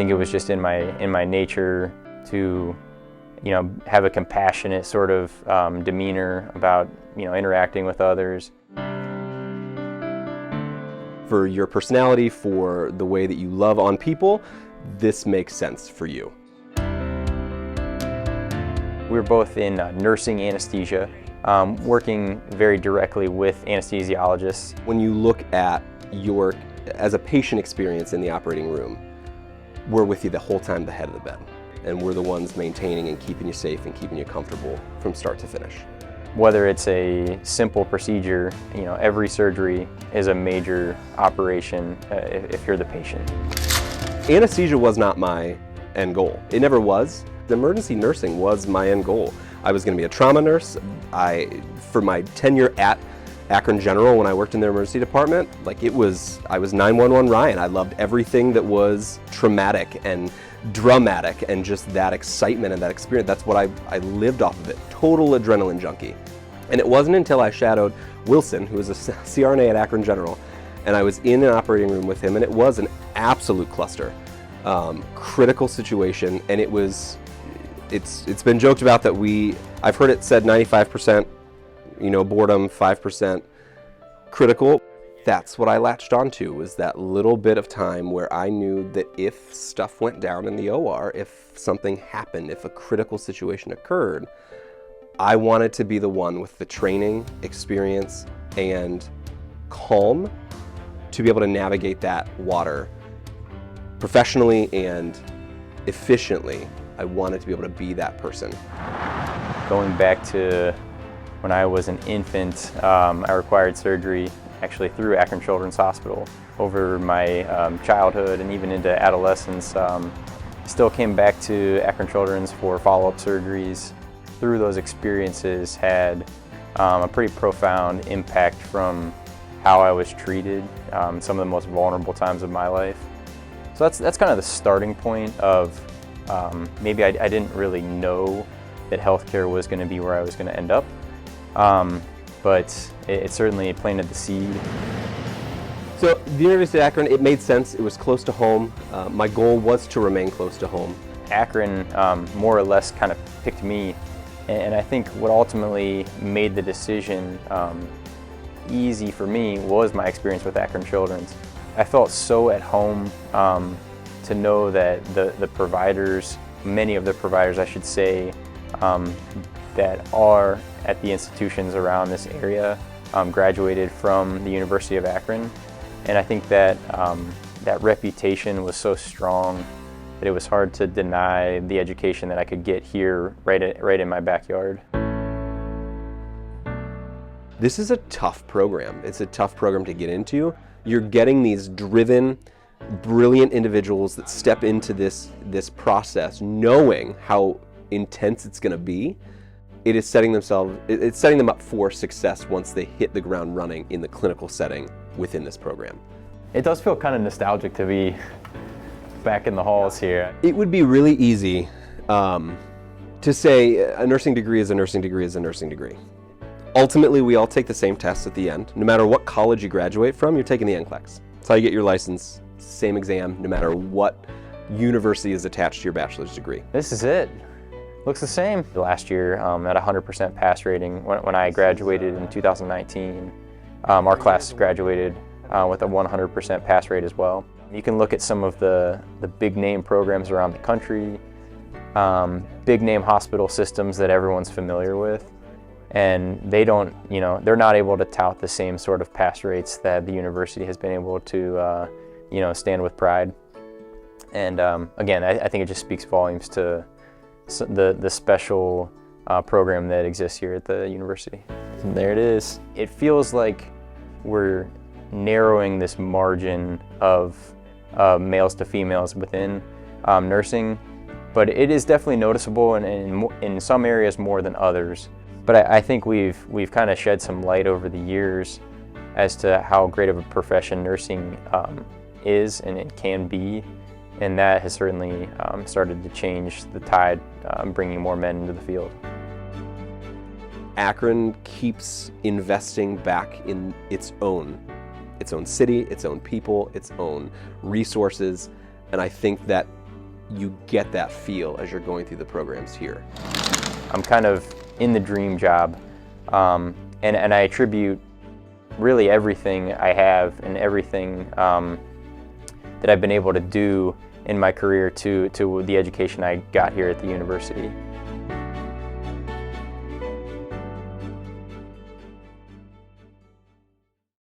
think it was just in my nature to, have a compassionate sort of demeanor about, interacting with others. For your personality, for the way that you love on people, this makes sense for you. We were both in nursing anesthesia, working very directly with anesthesiologists. When you look at your, as a patient experience in the operating room, we're with you the whole time, the head of the bed. And we're the ones maintaining and keeping you safe and keeping you comfortable from start to finish. Whether it's a simple procedure, every surgery is a major operation if you're the patient. Anesthesia was not my end goal. It never was. Emergency nursing was my end goal. I was going to be a trauma nurse. For my tenure at Akron General, when I worked in their emergency department, I was 911 Ryan. I loved everything that was traumatic and dramatic and just that excitement and that experience. That's what I lived off of it. Total adrenaline junkie. And it wasn't until I shadowed Wilson, who was a CRNA at Akron General, and I was in an operating room with him, and it was an absolute cluster. Critical situation, and it's been joked about that I've heard it said 95%, boredom, 5% critical. That's what I latched onto, was that little bit of time where I knew that if stuff went down in the OR, if something happened, if a critical situation occurred, I wanted to be the one with the training, experience, and calm to be able to navigate that water professionally and efficiently. I wanted to be able to be that person. Going back to when I was an infant, I required surgery actually through Akron Children's Hospital. Over my childhood and even into adolescence, still came back to Akron Children's for follow-up surgeries. Through those experiences had a pretty profound impact from how I was treated some of the most vulnerable times of my life. So that's kind of the starting point of maybe I didn't really know that healthcare was going to be where I was going to end up, but it certainly planted the seed. So the University of Akron, it made sense. It was close to home. My goal was to remain close to home. Akron more or less kind of picked me, and I think what ultimately made the decision easy for me was my experience with Akron Children's. I felt so at home to know that the providers, many of the providers I should say, that are at the institutions around this area graduated from the University of Akron. And I think that that reputation was so strong that it was hard to deny the education that I could get here right in my backyard. This is a tough program. It's a tough program to get into. You're getting these driven, brilliant individuals that step into this process knowing how intense it's going to be. It's setting them up for success once they hit the ground running in the clinical setting within this program. It does feel kind of nostalgic to be back in the halls here. It would be really easy to say a nursing degree is a nursing degree is a nursing degree. Ultimately, we all take the same tests at the end. No matter what college you graduate from, you're taking the NCLEX. That's how you get your license, same exam, no matter what university is attached to your bachelor's degree. This is it. Looks the same. Last year, at 100% pass rating, when I graduated in 2019, our class graduated with a 100% pass rate as well. You can look at some of the big name programs around the country, big name hospital systems that everyone's familiar with, and they don't, they're not able to tout the same sort of pass rates that the university has been able to, stand with pride. And again, I think it just speaks volumes to the special program that exists here at the university. And there it is. It feels like we're narrowing this margin of males to females within nursing, but it is definitely noticeable in some areas more than others. But I think we've kind of shed some light over the years as to how great of a profession nursing is and it can be, and that has certainly started to change the tide, bringing more men into the field. Akron keeps investing back in its own city, its own people, its own resources, and I think that you get that feel as you're going through the programs here. I'm kind of in the dream job, and I attribute really everything I have and everything that I've been able to do in my career to the education I got here at the university.